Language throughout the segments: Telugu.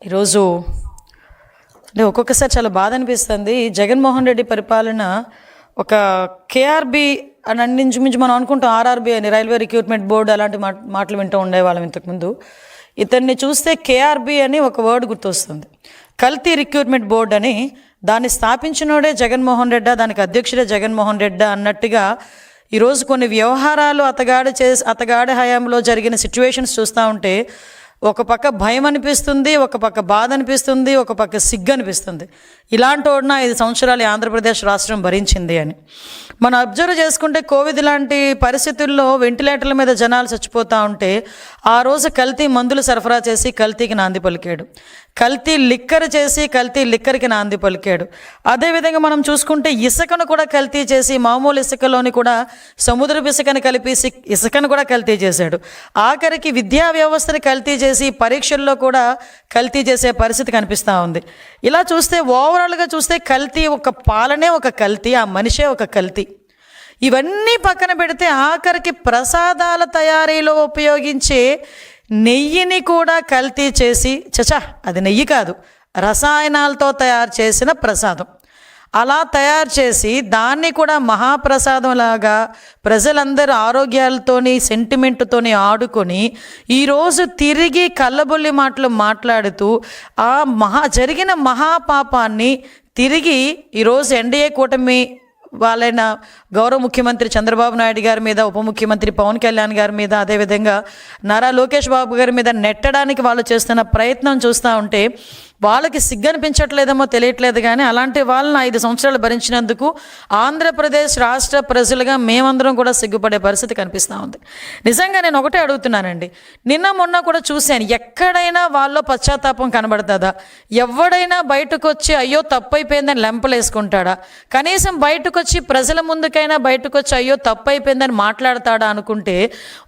ఈరోజు అంటే ఒక్కొక్కసారి చాలా బాధ అనిపిస్తుంది. జగన్మోహన్ రెడ్డి పరిపాలన ఒక కేఆర్బి అని అన్నించుమించు మనం అనుకుంటాం, ఆర్ఆర్బి అని రైల్వే రిక్రూట్మెంట్ బోర్డు అలాంటి మాటలు వింటూ ఉండేవాళ్ళం ఇంతకుముందు. ఇతన్ని చూస్తే కేఆర్బి అని ఒక వర్డ్ గుర్తొస్తుంది. కల్తీ రిక్రూట్మెంట్ బోర్డు అని. దాన్ని స్థాపించినోడే జగన్మోహన్ రెడ్డి, దానికి అధ్యక్షుడే జగన్మోహన్ రెడ్డి అన్నట్టుగా ఈరోజు కొన్ని వ్యవహారాలు అతగాడి హయాంలో జరిగిన సిచ్యువేషన్స్ చూస్తూ ఉంటే ఒక పక్క భయం అనిపిస్తుంది, ఒక పక్క బాధ అనిపిస్తుంది, ఒక పక్క సిగ్గు అనిపిస్తుంది. ఇలాంటి వాడిన 5 సంవత్సరాలు ఆంధ్రప్రదేశ్ రాష్ట్రం భరించింది అని మనం అబ్జర్వ్ చేసుకుంటే, కోవిడ్ లాంటి పరిస్థితుల్లో వెంటిలేటర్ల మీద జనాలు చచ్చిపోతూ ఉంటే ఆ రోజు కల్తీ మందులు సరఫరా చేసి కల్తీకి నాంది పలికాడు, కల్తీ లిక్కర్ చేసి కల్తీ లిక్కర్కి నాంది పలికాడు. అదేవిధంగా మనం చూసుకుంటే ఇసుకను కూడా కల్తీ చేసి, మామూలు ఇసుకలోని కూడా సముద్రపు ఇసుకను కలిపి ఇసుకను కూడా కల్తీ చేశాడు. ఆఖరికి విద్యా వ్యవస్థని కల్తీ చేసి పరీక్షల్లో కూడా కల్తీ చేసే పరిస్థితి కనిపిస్తూ ఉంది. ఇలా చూస్తే ఓవరాల్గా చూస్తే కల్తీ, ఒక పాలనే ఒక కల్తీ, ఆ మనిషే ఒక కల్తీ. ఇవన్నీ పక్కన పెడితే ఆఖరికి ప్రసాదాల తయారీలో ఉపయోగించే నెయ్యిని కూడా కల్తీ చేసి, అది నెయ్యి కాదు, రసాయనాలతో తయారు చేసిన ప్రసాదం, అలా తయారు చేసి దాన్ని కూడా మహాప్రసాదంలాగా ప్రజలందరూ ఆరోగ్యాలతోని సెంటిమెంట్తోని ఆడుకొని ఈరోజు తిరిగి కళ్ళబొల్లి మాటలు మాట్లాడుతూ ఆ జరిగిన మహాపాపాన్ని తిరిగి ఈరోజు ఎన్డీఏ కూటమి వాళ్ళైన గౌరవ ముఖ్యమంత్రి చంద్రబాబు నాయుడు గారి మీద, ఉప ముఖ్యమంత్రి పవన్ కళ్యాణ్ గారి మీద, అదేవిధంగా నారా లోకేష్ బాబు గారి మీద నెట్టడానికి వాళ్ళు చేస్తున్న ప్రయత్నం చూస్తూ ఉంటే వాళ్ళకి సిగ్గనిపించట్లేదేమో తెలియట్లేదు. కానీ అలాంటి వాళ్ళని 5 సంవత్సరాలు భరించినందుకు ఆంధ్రప్రదేశ్ రాష్ట్ర ప్రజలుగా మేమందరం కూడా సిగ్గుపడే పరిస్థితి కనిపిస్తూ ఉంది. నిజంగా నేను ఒకటే అడుగుతున్నానండి, నిన్న మొన్న కూడా చూశాను, ఎక్కడైనా వాళ్ళలో పశ్చాత్తాపం కనబడుతుందా? ఎవడైనా బయటకు వచ్చి అయ్యో తప్పైపోయిందని లెంపలేసుకుంటాడా? కనీసం బయటకు వచ్చి ప్రజల ముందుకైనా బయటకు వచ్చి అయ్యో తప్పైపోయిందని మాట్లాడతాడా అనుకుంటే,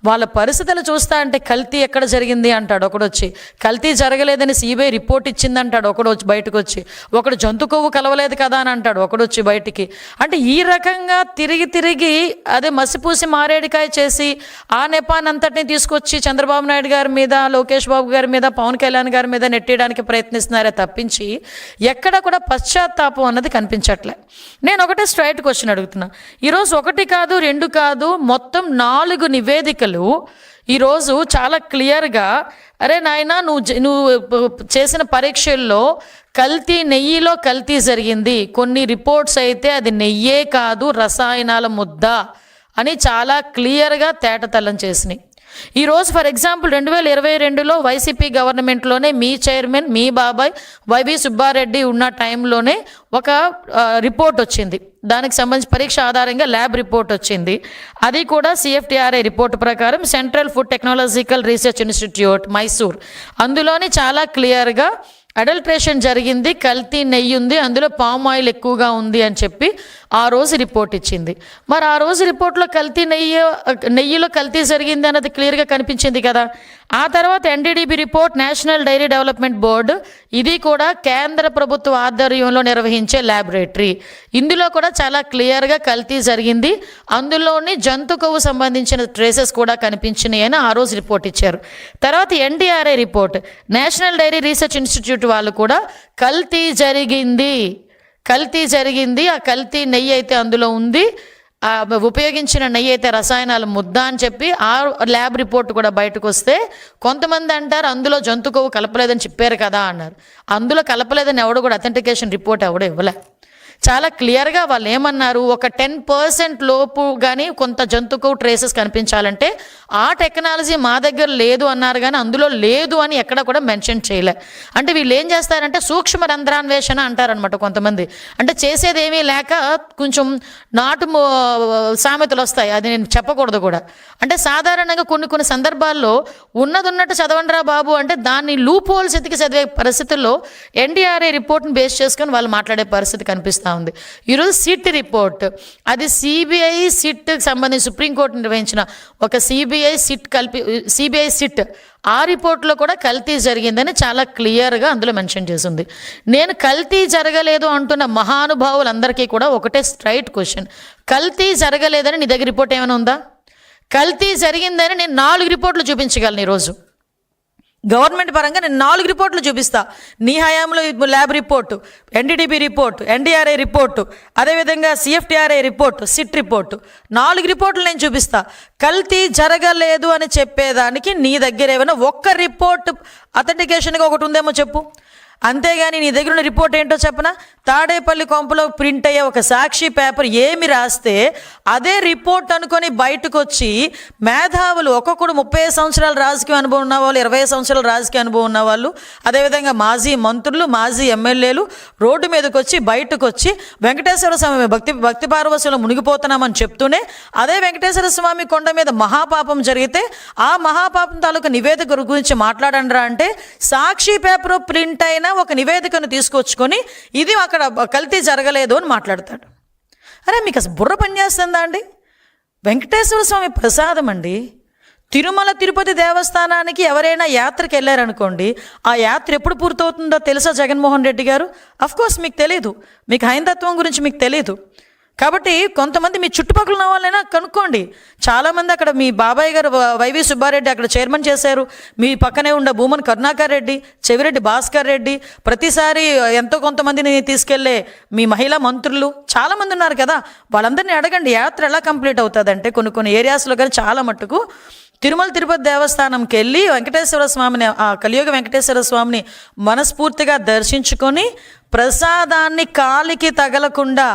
వాళ్ళ పరిస్థితులు చూస్తా అంటే కల్తీ ఎక్కడ జరిగింది అంటాడు ఒకడొచ్చి, కల్తీ జరగలేదని సిబిఐ రిపోర్ట్ ఇచ్చింది అంటాడు ఒకడు వచ్చి, బయటకు వచ్చి ఒకడు జంతు కొవ్వు కలవలేదు కదా అని అంటాడు ఒకడు వచ్చి బయటికి. అంటే ఈ రకంగా తిరిగి అదే మసిపూసి మారేడికాయ చేసి ఆ నెపానంతటిని తీసుకొచ్చి చంద్రబాబు నాయుడు గారి మీద, లోకేష్ బాబు గారి మీద, పవన్ కళ్యాణ్ గారి మీద నెట్టేయడానికి ప్రయత్నిస్తున్నారే తప్పించి ఎక్కడ కూడా పశ్చాత్తాపం అన్నది కనిపించట్లే. నేను ఒకటే స్ట్రైట్ క్వశ్చన్ అడుగుతున్నా. ఈరోజు 1 కాదు 2 కాదు, మొత్తం 4 నివేదికలు ఈరోజు చాలా క్లియర్గా, అరే నాయనా నువ్వు చేసిన పరీక్షల్లో నెయ్యిలో కల్తీ జరిగింది, కొన్ని రిపోర్ట్స్ అయితే అది నెయ్యే కాదు రసాయనాల ముద్ద అని చాలా క్లియర్గా తేటతెల్లం చేసినాయి. ఈరోజు ఫర్ ఎగ్జాంపుల్ 2022లో వైసీపీ గవర్నమెంట్లోనే మీ చైర్మన్, మీ బాబాయ్ వైవి సుబ్బారెడ్డి ఉన్న టైంలోనే ఒక రిపోర్ట్ వచ్చింది, దానికి సంబంధించి పరీక్ష ఆధారంగా ల్యాబ్ రిపోర్ట్ వచ్చింది. అది కూడా CFTRI రిపోర్ట్ ప్రకారం central food technological research institute Mysore, అందులోని చాలా క్లియర్గా అడల్ట్రేషన్ జరిగింది, కల్తీ నెయ్యి ఉంది, అందులో పామ్ ఆయిల్ ఎక్కువగా ఉంది అని చెప్పి ఆ రోజు రిపోర్ట్ ఇచ్చింది. మరి ఆ రోజు రిపోర్ట్లో నెయ్యిలో కల్తీ జరిగింది అన్నది క్లియర్గా కనిపించింది కదా. ఆ తర్వాత NDDB report, national dairy development board, ఇది కూడా కేంద్ర ప్రభుత్వ ఆధ్వర్యంలో నిర్వహించే ల్యాబొరేటరీ, ఇందులో కూడా చాలా క్లియర్గా కల్తీ జరిగింది, అందులోని జంతు కొవ్వు సంబంధించిన ట్రేసెస్ కూడా కనిపించినాయి అని ఆ రోజు రిపోర్ట్ ఇచ్చారు. తర్వాత NDRI report, national dairy research institute వాళ్ళు కూడా కల్తీ జరిగింది, ఆ కల్తీ నెయ్యి అయితే అందులో ఉంది, ఉపయోగించిన నెయ్యి అయితే రసాయనాల ముద్ద అని చెప్పి ఆ ల్యాబ్ రిపోర్ట్ కూడా బయటకు వస్తే కొంతమంది అంటారు అందులో జంతు కొవ్వు కలపలేదని చెప్పారు కదా అన్నారు. అందులో కలపలేదని ఎవడు కూడా అథెంటికేషన్ రిపోర్ట్ ఎవడో ఇవ్వలే. చాలా క్లియర్గా వాళ్ళు ఏమన్నారు, ఒక 10% లోపు కానీ కొంత జంతు కొవ్వు ట్రేసెస్ కనిపించాలంటే ఆ టెక్నాలజీ మా దగ్గర లేదు అన్నారు, కానీ అందులో లేదు అని ఎక్కడ కూడా మెన్షన్ చేయలే. అంటే వీళ్ళు ఏం చేస్తారంటే సూక్ష్మ రంధ్రాన్వేషణ అంటారనమాట కొంతమంది. అంటే చేసేది ఏమీ లేక కొంచెం నాటు సామెతలు వస్తాయి, అది నేను చెప్పకూడదు కూడా. అంటే సాధారణంగా కొన్ని సందర్భాల్లో ఉన్నట్టు చదవండిరా బాబు అంటే దాన్ని లూప్ హోల్స్ ఎతికి చదివే పరిస్థితుల్లో NDRI రిపోర్ట్ని బేస్ చేసుకొని వాళ్ళు మాట్లాడే పరిస్థితి కనిపిస్తుంది ఉంది. ఈరోజు సిట్ రిపోర్ట్, అది CBI సిట్ సంబంధించి సుప్రీంకోర్టు నిర్వహించిన ఒక CBI సిట్, ఆ రిపోర్ట్లో కూడా కల్తీ జరిగిందని చాలా క్లియర్గా అందులో మెన్షన్ చేసింది. నేను కల్తీ జరగలేదు అంటున్న మహానుభావులందరికీ కూడా ఒకటే స్ట్రైట్ క్వశ్చన్, కల్తీ జరగలేదని నీ దగ్గర రిపోర్ట్ ఏమైనా ఉందా? కల్తీ జరిగిందని నేను 4 రిపోర్ట్లు చూపించగలను ఈరోజు. గవర్నమెంట్ పరంగా నేను 4 రిపోర్ట్లు చూపిస్తా. నీ హయాంలో lab report, NDDB report, NDRI report, అదేవిధంగా సిఎఫ్టీఆర్ఐ రిపోర్టు, సిట్ రిపోర్టు, 4 రిపోర్ట్లు నేను చూపిస్తా. కల్తీ జరగలేదు అని చెప్పేదానికి నీ దగ్గర ఏమైనా ఒక్క రిపోర్ట్ అథెంటికేషన్గా ఒకటి ఉందేమో చెప్పు. అంతేగాని నీ దగ్గర ఉన్న రిపోర్ట్ ఏంటో చెప్పనా? తాడేపల్లి కొంపలో ప్రింట్ అయ్యే ఒక సాక్షి పేపర్ ఏమి రాస్తే అదే రిపోర్ట్ అనుకొని బయటకు వచ్చి మేధావులు, ఒక్కొక్కడు 30 సంవత్సరాల రాజకీయ అనుభవం ఉన్న వాళ్ళు, 20 సంవత్సరాల రాజకీయ అనుభవం ఉన్న వాళ్ళు, అదేవిధంగా మాజీ మంత్రులు, మాజీ ఎమ్మెల్యేలు రోడ్డు మీదకి వచ్చి బయటకు వచ్చి వెంకటేశ్వర స్వామి భక్తి పారవశ్యంలో మునిగిపోతున్నామని చెప్తూనే అదే వెంకటేశ్వర స్వామి కొండ మీద మహాపాపం జరిగితే ఆ మహాపాపం తాలూకా నివేదిక గురించి మాట్లాడండిరా అంటే సాక్షి పేపర్ ప్రింట్ అయిన ఒక నివేదికను తీసుకొచ్చుకొని ఇది అక్కడ కల్తీ జరగలేదు అని మాట్లాడతాడు. అరే మీకు అసలు బుర్ర పనిచేస్తుందా అండి? వెంకటేశ్వర స్వామి ప్రసాదం అండి. తిరుమల తిరుపతి దేవస్థానానికి ఎవరైనా యాత్రకి వెళ్ళారనుకోండి, ఆ యాత్ర ఎప్పుడు పూర్తవుతుందో తెలుసా జగన్మోహన్ రెడ్డి గారు? అఫ్కోర్స్ మీకు తెలీదు, మీకు హైందత్వం గురించి మీకు తెలీదు. కాబట్టి కొంతమంది మీ చుట్టుపక్కల ఉన్న వాళ్ళైనా కనుక్కోండి. చాలామంది అక్కడ మీ బాబాయ్ గారు వైవి సుబ్బారెడ్డి అక్కడ చైర్మన్ చేశారు. మీ పక్కనే ఉన్న భూమన్ కరుణాకర్ రెడ్డి, చెవిరెడ్డి భాస్కర్ రెడ్డి, ప్రతిసారి ఎంతో కొంతమందిని తీసుకెళ్లే మీ మహిళా మంత్రులు చాలామంది ఉన్నారు కదా, వాళ్ళందరినీ అడగండి యాత్ర ఎలా కంప్లీట్ అవుతుందంటే కొన్ని ఏరియాస్లో కానీ చాలా మట్టుకు తిరుమల తిరుపతి దేవస్థానంకి వెళ్ళి వెంకటేశ్వర స్వామిని, ఆ కలియుగ వెంకటేశ్వర స్వామిని మనస్ఫూర్తిగా దర్శించుకొని ప్రసాదాన్ని కాలికి తగలకుండా,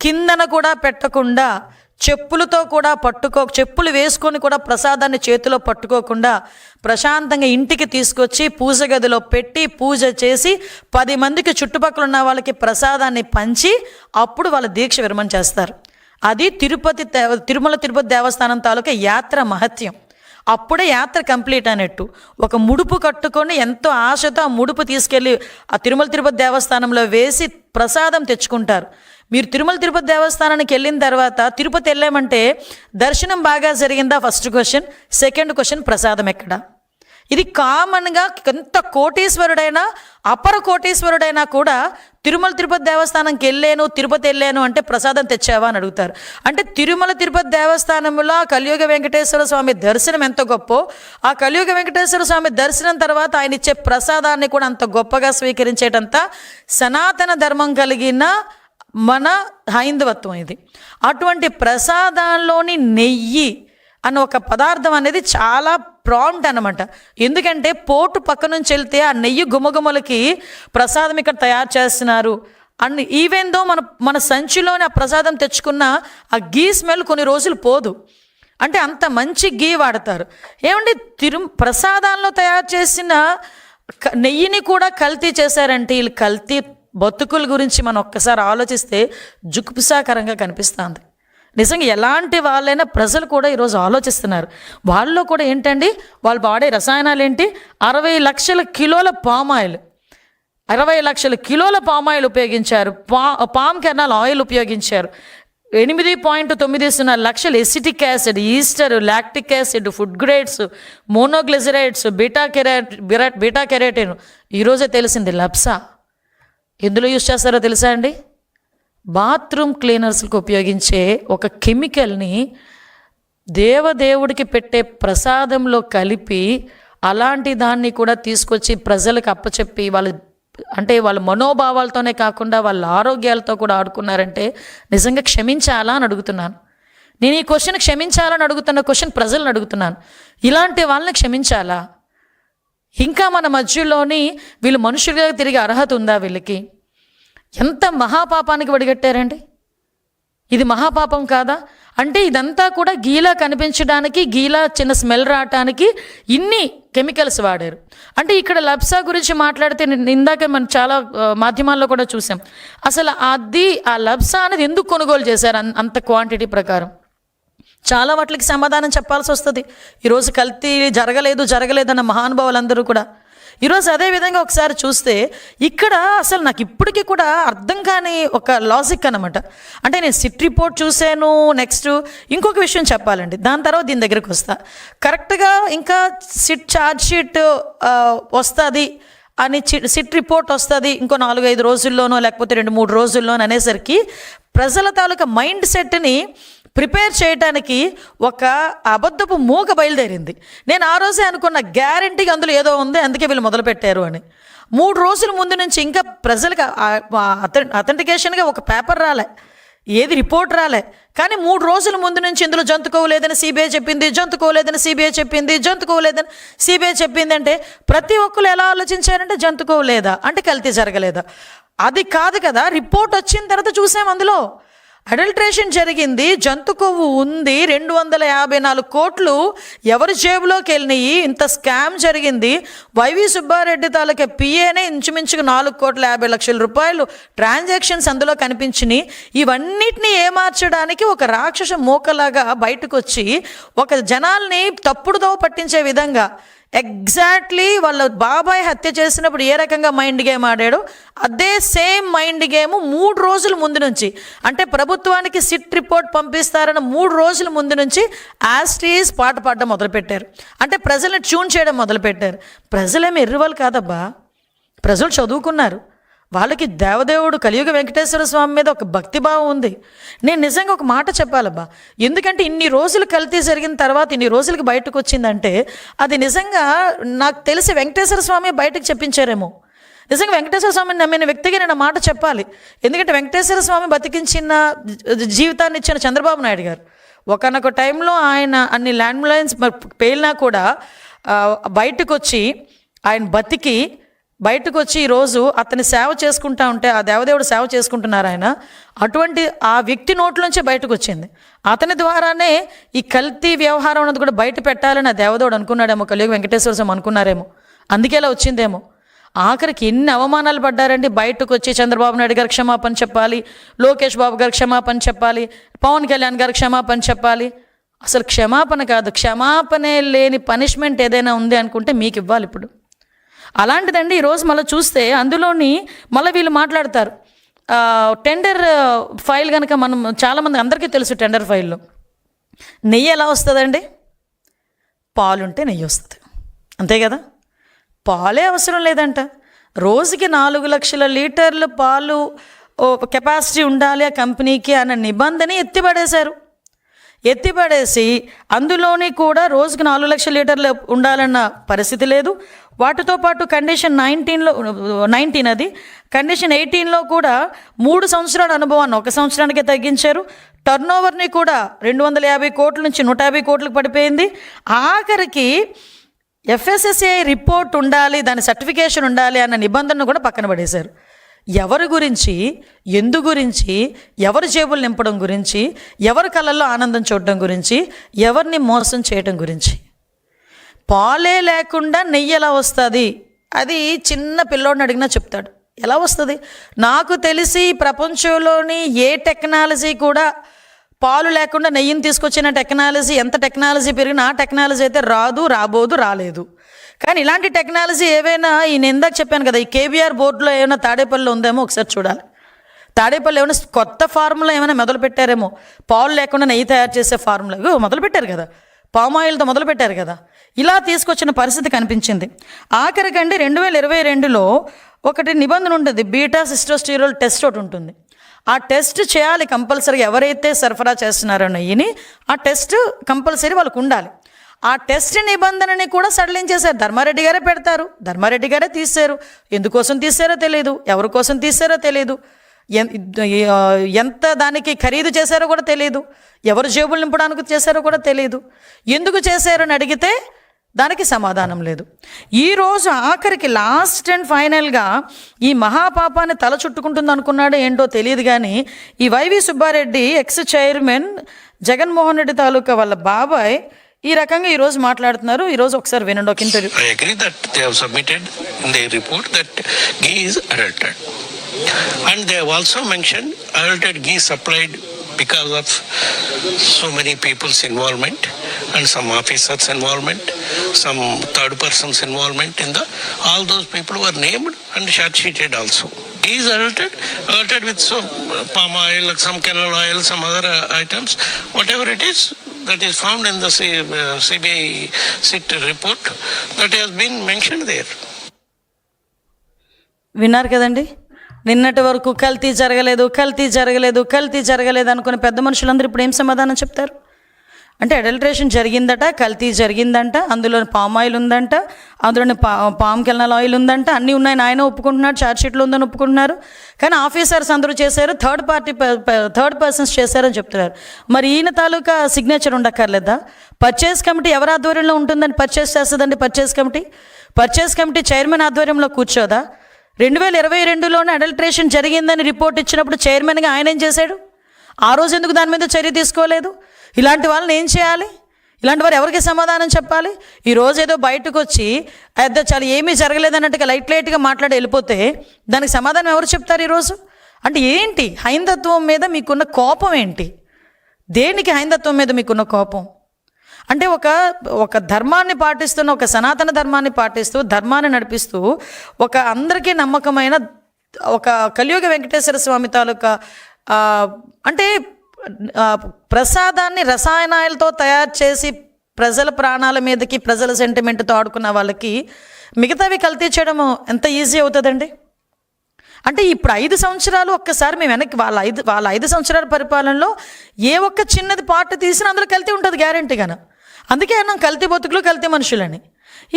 కిందన కూడా పెట్టకుండా, చెప్పులతో కూడా చెప్పులు వేసుకొని కూడా ప్రసాదాన్ని చేతిలో పట్టుకోకుండా ప్రశాంతంగా ఇంటికి తీసుకొచ్చి పూజ గదిలో పెట్టి పూజ చేసి 10 మందికి చుట్టుపక్కల ఉన్న వాళ్ళకి ప్రసాదాన్ని పంచి అప్పుడు వాళ్ళ దీక్ష విరమణ చేస్తారు. అది తిరుమల తిరుపతి దేవస్థానం తాలూకా యాత్ర మహత్యం. అప్పుడే యాత్ర కంప్లీట్ అయినట్టు. ఒక ముడుపు కట్టుకొని ఎంతో ఆశతో ఆ ముడుపు తీసుకెళ్ళి ఆ తిరుమల తిరుపతి దేవస్థానంలో వేసి ప్రసాదం తెచ్చుకుంటారు. మీరు తిరుమల తిరుపతి దేవస్థానానికి వెళ్ళిన తర్వాత తిరుపతి వెళ్ళామంటే దర్శనం బాగా జరిగిందా ఫస్ట్ క్వశ్చన్. సెకండ్ క్వశ్చన్, ప్రసాదం ఎక్కడా? ఇది కామన్గా ఎంత కోటీశ్వరుడైనా అపర కోటీశ్వరుడైనా కూడా తిరుమల తిరుపతి దేవస్థానంకి తిరుపతి వెళ్ళాను అంటే ప్రసాదం తెచ్చావా అని అడుగుతారు. అంటే తిరుమల తిరుపతి దేవస్థానంలో కలియుగ వెంకటేశ్వర స్వామి దర్శనం ఎంత గొప్పో, ఆ కలియుగ వెంకటేశ్వర స్వామి దర్శనం తర్వాత ఆయన ఇచ్చే ప్రసాదాన్ని కూడా అంత గొప్పగా స్వీకరించేటంత సనాతన ధర్మం కలిగిన మన హైందవత్వం ఇది. అటువంటి ప్రసాదాల్లోని నెయ్యి అన్న ఒక పదార్థం అనేది చాలా ప్రాంప్ట్ అనమాట. ఎందుకంటే పోటు పక్క నుంచి వెళ్తే ఆ నెయ్యి గుమగుమలకి ప్రసాదం ఇక్కడ తయారు చేస్తున్నారు అని ఈవెన్ దో మన సంచిలోని ఆ ప్రసాదం తెచ్చుకున్న ఆ గీ స్మెల్ కొన్ని రోజులు పోదు. అంటే అంత మంచి గీ వాడతారు. ఏమండి ప్రసాదాల్లో తయారు చేసిన నెయ్యిని కూడా కల్తీ చేశారంటే వీళ్ళు కల్తీ బతుకుల గురించి మనం ఒక్కసారి ఆలోచిస్తే జుగుప్సాకరంగా కనిపిస్తుంది. నిజంగా ఎలాంటి వాళ్ళైనా ప్రజలు కూడా ఈరోజు ఆలోచిస్తున్నారు. వాళ్ళలో కూడా ఏంటండి, వాళ్ళు వాడే రసాయనాలు ఏంటి? 60 లక్షల కిలోల పామాయిల్, 60 లక్షల కిలోల పామాయిల్ ఉపయోగించారు. పామ్ కెర్నల్ ఆయిల్ ఉపయోగించారు. 8.90 లక్షల acetic acid, Easter, lactic acid, food grades, monoglycerides, beta keratin. ఈరోజే తెలిసింది లప్సా ఎందులో యూజ్ చేస్తారో తెలుసా అండి? బాత్రూమ్ క్లీనర్స్కి ఉపయోగించే ఒక కెమికల్ని దేవుడికి పెట్టే ప్రసాదంలో కలిపి అలాంటి దాన్ని కూడా తీసుకొచ్చి ప్రజలకు అప్పచెప్పి వాళ్ళ మనోభావాలతోనే కాకుండా వాళ్ళ ఆరోగ్యాలతో కూడా ఆడుకున్నారంటే నిజంగా క్షమించాలా అని అడుగుతున్నాను. నేను ఈ క్వశ్చన్ క్షమించాలని అడుగుతున్న క్వశ్చన్ ప్రజలను అడుగుతున్నాను. ఇలాంటి వాళ్ళని క్షమించాలా? ఇంకా మన మధ్యలోని వీళ్ళు మనుషులుగా తిరిగే అర్హత ఉందా వీళ్ళకి? ఎంత మహాపాపానికి వడిగట్టారండి. ఇది మహాపాపం కాదా? అంటే ఇదంతా కూడా గీలా కనిపించడానికి, గీలా చిన్న స్మెల్ రావటానికి ఇన్ని కెమికల్స్ వాడారు. అంటే ఇక్కడ లప్సా గురించి మాట్లాడితే ఇందాక మనం చాలా మాధ్యమాల్లో కూడా చూసాం. అసలు ఆ లప్సా అనేది ఎందుకు కొనుగోలు చేశారు అంత క్వాంటిటీ ప్రకారం? చాలా వాటికి సమాధానం చెప్పాల్సి వస్తుంది. ఈరోజు కల్తీ జరగలేదన్న మహానుభావులందరూ కూడా ఈరోజు అదేవిధంగా ఒకసారి చూస్తే ఇక్కడ అసలు నాకు ఇప్పటికీ కూడా అర్థం కాని ఒక లాజిక్ అనమాట. అంటే నేను సిట్ రిపోర్ట్ చూశాను. నెక్స్ట్ ఇంకొక విషయం చెప్పాలండి, దాని తర్వాత దీని దగ్గరికి వస్తా. కరెక్ట్గా ఇంకా ఛార్జ్ షీట్ వస్తుంది అని, సిట్ రిపోర్ట్ వస్తుంది ఇంకో 4-5 రోజుల్లోనో లేకపోతే 2-3 రోజుల్లోనో అనేసరికి ప్రజల తాలూకా మైండ్ సెట్ని ప్రిపేర్ చేయడానికి ఒక అబద్ధపు మూక బయలుదేరింది. నేను ఆ రోజే అనుకున్న, గ్యారంటీగా అందులో ఏదో ఉంది, అందుకే వీళ్ళు మొదలుపెట్టారు అని. 3 రోజుల ముందు నుంచి ఇంకా ప్రజలకు అథెంటికేషన్గా ఒక పేపర్ రాలే, ఏది రిపోర్ట్ రాలే. కానీ 3 రోజుల ముందు నుంచి ఇందులో జంతుకోలేదని సిబిఐ చెప్పింది, జంతుకోలేదని సిబిఐ చెప్పింది, జంతుకోలేదని సిబిఐ చెప్పింది. అంటే ప్రతి ఒక్కరు ఎలా ఆలోచించారంటే జంతుకోలేదా అంటే కల్తీ జరగలేదా? అది కాదు కదా, రిపోర్ట్ వచ్చిన తర్వాత చూసాం అందులో అడల్ట్రేషన్ జరిగింది, జంతు కొవ్వు ఉంది, 254 కోట్లు ఎవరి జేబులోకి వెళ్ళినాయి, ఇంత స్కామ్ జరిగింది. వైవి సుబ్బారెడ్డి తాలూకా పిఏనే ఇంచుమించుకు 4,50,00,000 రూపాయలు ట్రాన్సాక్షన్స్ అందులో కనిపించినాయి. ఇవన్నిటినీ ఏమార్చడానికి ఒక రాక్షస మూకలాగా బయటకు వచ్చి ఒక జనాల్ని తప్పుడుదో పట్టించే విధంగా ఎగ్జాక్ట్లీ వాళ్ళ బాబాయ్ హత్య చేసినప్పుడు ఏ రకంగా మైండ్ గేమ్ ఆడాడో అదే సేమ్ మైండ్ గేమ్ 3 రోజుల ముందు నుంచి, అంటే ప్రభుత్వానికి సిట్ రిపోర్ట్ పంపిస్తారన్న 3 రోజుల ముందు నుంచి యాస్టీస్ పాట పాడడం మొదలుపెట్టారు. అంటే ప్రజల్ని ట్యూన్ చేయడం మొదలుపెట్టారు. ప్రజలేమి ఎర్రివాళ్ళు కాదబ్బా, ప్రజలు చదువుకున్నారు. వాళ్ళకి దేవదేవుడు కలియుగ వెంకటేశ్వర స్వామి మీద ఒక భక్తిభావం ఉంది. నేను నిజంగా ఒక మాట చెప్పాలబ్బా, ఎందుకంటే ఇన్ని రోజులు కల్తీ జరిగిన తర్వాత ఇన్ని రోజులకి బయటకు వచ్చిందంటే అది నిజంగా నాకు తెలిసి వెంకటేశ్వర స్వామి బయటకు చెప్పించారేమో. నిజంగా వెంకటేశ్వర స్వామిని నమ్మిన వ్యక్తిగా నేను మాట చెప్పాలి. ఎందుకంటే వెంకటేశ్వర స్వామి బతికించిన జీవితాన్ని ఇచ్చిన చంద్రబాబు నాయుడు గారు ఒకనొక టైంలో ఆయన అన్ని ల్యాండ్ లైన్స్ పేలినా కూడా బయటకు వచ్చి ఆయన బతికి బయటకు వచ్చి ఈరోజు అతని సేవ చేసుకుంటా ఉంటే, ఆ దేవదేవుడు సేవ చేసుకుంటున్నారు ఆయన, అటువంటి ఆ వ్యక్తి నోట్లోంచే బయటకు వచ్చింది. అతని ద్వారానే ఈ కల్తీ వ్యవహారం అన్నది కూడా బయట పెట్టాలని ఆ దేవదేవుడు అనుకున్నాడేమో, కలియుగ వెంకటేశ్వర స్వామి అనుకున్నారేమో, అందుకే ఇలా వచ్చిందేమో. ఆఖరికి ఎన్ని అవమానాలు పడ్డారండి. బయటకు వచ్చి చంద్రబాబు నాయుడు గారు క్షమాపణ చెప్పాలి, లోకేష్ బాబు గారు క్షమాపణ చెప్పాలి, పవన్ కళ్యాణ్ గారు క్షమాపణ చెప్పాలి. అసలు క్షమాపణ కాదు, క్షమాపణే లేని పనిష్మెంట్ ఏదైనా ఉంది అనుకుంటే మీకు ఇవ్వాలి ఇప్పుడు. అలాంటిదండి ఈరోజు మళ్ళీ చూస్తే అందులోని మళ్ళీ వీళ్ళు మాట్లాడతారు టెండర్ ఫైల్ కనుక మనం చాలామంది అందరికీ తెలుసు టెండర్ ఫైల్లో నెయ్యి ఎలా వస్తుందండి, పాలుంటే నెయ్యి వస్తుంది, అంతే కదా. పాలే అవసరం లేదంట, రోజుకి 4 లక్షల లీటర్లు పాలు కెపాసిటీ ఉండాలి ఆ కంపెనీకి అన్న నిబంధన ఎత్తిపడేసి అందులోని కూడా రోజుకి 4 లక్షల లీటర్లు ఉండాలన్న పరిస్థితి లేదు. వాటితో పాటు కండిషన్ 19 అది కండిషన్ 18లో కూడా 3 సంవత్సరాల అనుభవాన్ని 1 సంవత్సరానికే తగ్గించారు. టర్న్ ఓవర్ని కూడా 250 కోట్ల నుంచి 150 కోట్లకు పడిపోయింది. ఆఖరికి FSSAI రిపోర్ట్ ఉండాలి, దాని సర్టిఫికేషన్ ఉండాలి అన్న నిబంధనను కూడా పక్కన పడేశారు. ఎవరి గురించి, ఎందు గురించి, ఎవరి జేబులు నింపడం గురించి, ఎవరి కళ్ళల్లో ఆనందం చూడడం గురించి, ఎవరిని మోసం చేయడం గురించి. పాలే లేకుండా నెయ్యి ఎలా వస్తుంది, అది చిన్న పిల్లోడిని అడిగినా చెప్తాడు ఎలా వస్తుంది. నాకు తెలిసి ప్రపంచంలోని ఏ టెక్నాలజీ కూడా పాలు లేకుండా నెయ్యిని తీసుకొచ్చిన టెక్నాలజీ, ఎంత టెక్నాలజీ పెరిగినా ఆ టెక్నాలజీ అయితే రాదు, రాబోదు, రాలేదు. కానీ ఇలాంటి టెక్నాలజీ ఏవైనా నేను ఇందాక చెప్పాను కదా, ఈ KBR బోర్డులో ఏమైనా తాడేపల్లిలో ఉందేమో ఒకసారి చూడాలి. తాడేపల్లి ఏమైనా కొత్త ఫార్ములా ఏమైనా మొదలు పెట్టారేమో, పాలు లేకుండా నెయ్యి తయారు చేసే ఫార్ములా మొదలుపెట్టారు కదా, పామాయిల్తో మొదలుపెట్టారు కదా, ఇలా తీసుకొచ్చిన పరిస్థితి కనిపించింది. ఆఖరికండి 2022లో ఒకటి నిబంధన ఉంటుంది, బీటా సిస్టోస్టిరోల్ టెస్ట్ ఒకటి ఉంటుంది. ఆ టెస్ట్ చేయాలి కంపల్సరీ, ఎవరైతే సరఫరా చేస్తున్నారో నెయ్యిని ఆ టెస్ట్ కంపల్సరీ వాళ్ళకు ఉండాలి. ఆ టెస్ట్ నిబంధనని కూడా సడలించేశారు. ధర్మారెడ్డి గారే పెడతారు, ధర్మారెడ్డి గారే తీశారు. ఎందుకోసం తీశారో తెలియదు, ఎవరి కోసం తీశారో తెలియదు, ఎంత దానికి ఖరీదు చేశారో కూడా తెలియదు, ఎవరు జేబులు నింపడానికి చేశారో కూడా తెలియదు. ఎందుకు చేశారని అడిగితే దానికి సమాధానం లేదు. ఈరోజు ఆఖరికి లాస్ట్ అండ్ ఫైనల్గా ఈ మహాపాపాన్ని తల చుట్టుకుంటుంది అనుకున్నాడో ఏంటో తెలియదు కానీ ఈ Y V Subba Reddy ex chairman Jaganmohan Reddy తాలూకా వాళ్ళ బాబాయ్ ఈ రకంగా ఈరోజు మాట్లాడుతున్నారు. ఈరోజు ఒకసారి వినండి ఒక interview. I agree that they have submitted in their report that ghee is adulterated. And they have also mentioned adulterated ghee supplied because of so many people's involvement and some officers' involvement, some third persons' involvement in the, all those people were named and charge-sheeted also. Ghee is adulterated with some palm oil, some canola oil, some other items, whatever it is, that is found in the CBI SIT report that has been mentioned there. విన్నారు కదండి, నిన్నటి వరకు కల్తీ జరగలేదు అనుకునే పెద్ద మనుషులందరూ ఇప్పుడు ఏం సమాధానం చెప్తారు? అంటే అడల్ట్రేషన్ జరిగిందట, కల్తీ జరిగిందంట, అందులో పామ్ ఆయిల్ ఉందంట, అందులోని పామ్ కెనాల్ ఆయిల్ ఉందంట, అన్నీ ఉన్నాయని ఆయన ఒప్పుకుంటున్నాడు, ఛార్జ్షీట్లో ఉందని ఒప్పుకుంటున్నారు. కానీ ఆఫీసర్స్ అందరూ చేశారు, థర్డ్ పర్సన్స్ చేశారని చెప్తున్నారు. మరి ఈయన తాలూకా సిగ్నేచర్ ఉండక్కర్లేదా? పర్చేస్ కమిటీ ఎవరి ఆధ్వర్యంలో ఉంటుందని పర్చేస్ చేస్తుందండి? పర్చేస్ కమిటీ చైర్మన్ ఆధ్వర్యంలో కూర్చోదా? 2022లోనే అడల్ట్రేషన్ జరిగిందని రిపోర్ట్ ఇచ్చినప్పుడు చైర్మన్గా ఆయన ఏం చేశాడు? ఆ రోజు ఎందుకు దాని మీద చర్య తీసుకోలేదు? ఇలాంటి వాళ్ళని ఏం చేయాలి? ఇలాంటి వారు ఎవరికి సమాధానం చెప్పాలి? ఈరోజు ఏదో బయటకు వచ్చి చాలా ఏమీ జరగలేదన్నట్టుగా లైట్గా మాట్లాడి వెళ్ళిపోతే దానికి సమాధానం ఎవరు చెప్తారు ఈరోజు? అంటే ఏంటి హైందత్వం మీద మీకున్న కోపం ఏంటి? దేనికి హైందత్వం మీద మీకున్న కోపం? అంటే ఒక ధర్మాన్ని పాటిస్తున్న, ఒక సనాతన ధర్మాన్ని పాటిస్తూ, ధర్మాన్ని నడిపిస్తూ, ఒక అందరికీ నమ్మకమైన ఒక కలియుగ వెంకటేశ్వర స్వామి తాలూకా అంటే ప్రసాదాన్ని రసాయనాలతో తయారు చేసి ప్రజల ప్రాణాల మీదకి, ప్రజల సెంటిమెంట్తో ఆడుకున్న వాళ్ళకి మిగతావి కల్తీ చేయడం ఎంత ఈజీ అవుతుందండి? అంటే ఇప్పుడు 5 సంవత్సరాలు ఒక్కసారి మేము వెనక్కి వాళ్ళ 5 సంవత్సరాల పరిపాలనలో ఏ ఒక్క చిన్నది పార్ట్ తీసినా అందులో కల్తీ ఉంటుంది గ్యారెంటీగాను. అందుకే అన్నాం కల్తీ బతుకులు, కల్తీ మనుషులని.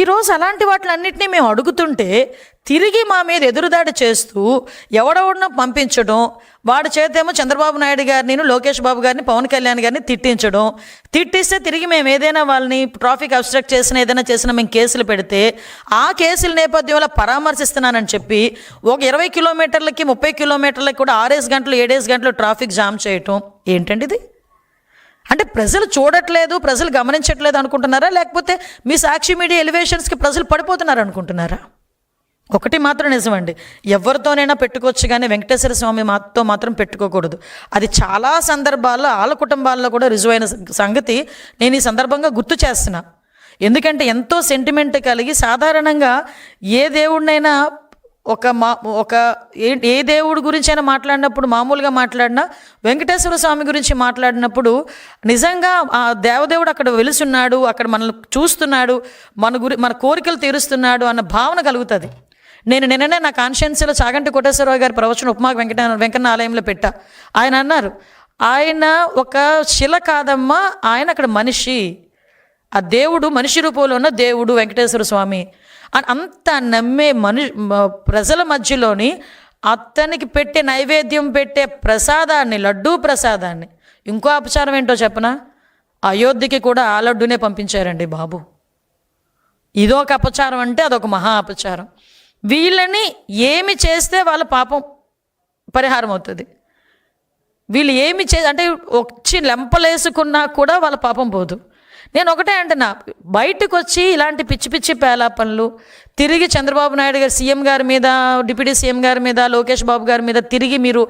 ఈరోజు అలాంటి వాటిలన్నింటినీ మేము అడుగుతుంటే తిరిగి మా మీద ఎదురుదాడి చేస్తూ ఎవడెవడనో పంపించడం, వాడి చేతేమో చంద్రబాబు నాయుడు గారిని, లోకేష్ బాబు గారిని, పవన్ కళ్యాణ్ గారిని తిట్టిస్తే తిరిగి మేము ఏదైనా వాళ్ళని ట్రాఫిక్ అబ్స్ట్రక్ట్ ఏదైనా చేసినా మేము కేసులు పెడితే ఆ కేసుల నేపథ్యంలో పరామర్శిస్తున్నానని చెప్పి ఒక 20 కిలోమీటర్లకి 30 కిలోమీటర్లకి కూడా 6 గంటలు 7 గంటలు ట్రాఫిక్ జామ్ చేయటం ఏంటండి ఇది? అంటే ప్రజలు చూడట్లేదు, ప్రజలు గమనించట్లేదు అనుకుంటున్నారా? లేకపోతే మీ సాక్షి మీడియా ఎలివేషన్స్కి ప్రజలు పడిపోతున్నారు అనుకుంటున్నారా? ఒకటి మాత్రం నిజమండి, ఎవరితోనైనా పెట్టుకోవచ్చు కానీ వెంకటేశ్వర స్వామి మాతో మాత్రం పెట్టుకోకూడదు. అది చాలా సందర్భాల్లో వాళ్ళ కుటుంబాల్లో కూడా రుజువైన సంగతి నేను ఈ సందర్భంగా గుర్తు చేస్తున్నా. ఎందుకంటే ఎంతో సెంటిమెంట్ కలిగి సాధారణంగా ఏ దేవుడినైనా ఏ దేవుడి గురించి అయినా మాట్లాడినప్పుడు, మామూలుగా మాట్లాడినా వెంకటేశ్వర స్వామి గురించి మాట్లాడినప్పుడు నిజంగా ఆ దేవదేవుడు అక్కడ వెలుసున్నాడు, అక్కడ మనల్ని చూస్తున్నాడు, మన కోరికలు తీరుస్తున్నాడు అన్న భావన కలుగుతుంది. నిన్ననే నా కాన్షియన్స్లో చాగంటి కోటేశ్వరరావు గారి ప్రవచన ఉపమాక వెంకన్న ఆలయంలో పెట్టా. ఆయన అన్నారు, ఆయన ఒక శిల కాదమ్మా, ఆయన అక్కడ మనిషి, ఆ దేవుడు మనిషి రూపంలో ఉన్న దేవుడు వెంకటేశ్వర స్వామి అని అంత నమ్మే ప్రజల మధ్యలోని అతనికి పెట్టే నైవేద్యం, పెట్టే ప్రసాదాన్ని, లడ్డూ ప్రసాదాన్ని, ఇంకో అపచారం ఏంటో చెప్పనా, అయోధ్యకి కూడా ఆ లడ్డూనే పంపించారండి బాబు. ఇదొక అపచారం అంటే అదొక మహా అపచారం. వీళ్ళని ఏమి చేస్తే వాళ్ళ పాపం పరిహారం అవుతుంది? వీళ్ళు ఏమి అంటే వచ్చి లెంపలేసుకున్నా కూడా వాళ్ళ పాపం పోదు. నేను ఒకటే అంటున్నా, బయటకు వచ్చి ఇలాంటి పిచ్చి పిచ్చి పేలాపనలు తిరిగి చంద్రబాబు నాయుడు గారు సీఎం గారి మీద, డిప్యూటీ సీఎం గారి మీద, లోకేష్ బాబు గారి మీద తిరిగి మీరు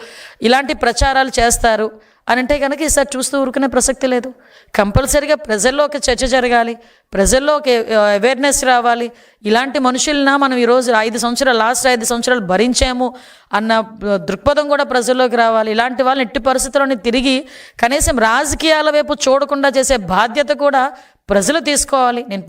ఇలాంటి ప్రచారాలు చేస్తారు అని అంటే కనుక ఈసారి చూస్తూ ఊరుకునే ప్రసక్తి లేదు. కంపల్సరీగా ప్రజల్లో ఒక చర్చ జరగాలి, ప్రజల్లో ఒక అవేర్నెస్ రావాలి. ఇలాంటి మనుషులన మనం ఈరోజు లాస్ట్ 5 సంవత్సరాలు భరించాము అన్న దృక్పథం కూడా ప్రజల్లోకి రావాలి. ఇలాంటి వాళ్ళని ఎట్టి పరిస్థితుల్లోని తిరిగి కనీసం రాజకీయాల వైపు చూడకుండా చేసే బాధ్యత కూడా ప్రజలు తీసుకోవాలి. నేను